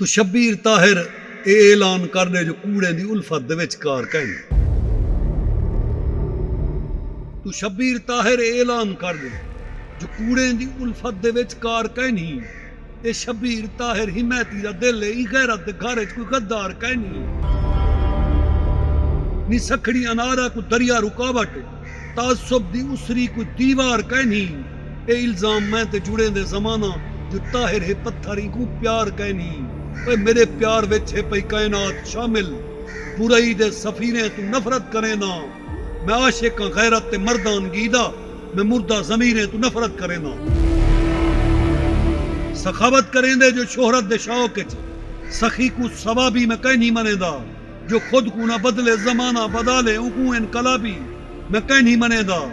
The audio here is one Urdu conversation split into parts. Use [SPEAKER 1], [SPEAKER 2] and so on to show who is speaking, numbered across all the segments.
[SPEAKER 1] تو شبیر طاہر اے اعلان کر دے جو کوڑے دی الفت دے وچ کار کہیں تو شبیر طاہر اے اعلان کر دے جو کوڑے دی الفت دے وچ کار کہیں اے شبیر طاہر حمایتی دا دل ہے غیرت دے گھر وچ کوئی غدار کہیں نی سکھڑی انارا کو دریا رکاوٹ تعصب دی اسری کوئی دیوار کہیں اے الزام میں تے جڑے دے زمانہ جو طاہر ہے پتھری کو پیار کہیں اے میرے پیار وچ ہے پئی کائنات شامل برائی دے سفینے تو نفرت کرے نا میں عاشق غیرت تے مردان گیدا میں مردہ ضمیریں تو نفرت کرے نا سخاوت کریں دے جو شہرت دے شوق وچ سخی کو ثوابی میں کہیں نہیں منے دا جو خود کو نہ بدلے زمانہ بدالے اکو انقلابی میں کہیں نہیں منے دا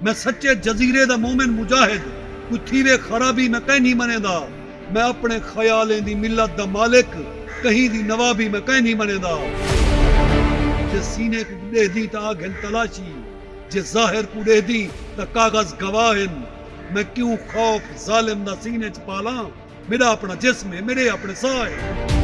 [SPEAKER 1] میں سچے جزیرے دا مومن مجاہد کوئی تھیوے خرابی میں کہیں نہیں منے دا میں اپنے خیالیں دی ملت دا مالک کہیں دی نوابی میں کہیں نہیں منے دا جے سینے کو دے دی تا آگھن تلاشی جے ظاہر کو دے دی تا کاغذ گواہن میں کیوں خوف ظالم دا سینے چ پالا میرا اپنا جسم ہے میرے اپنے سائے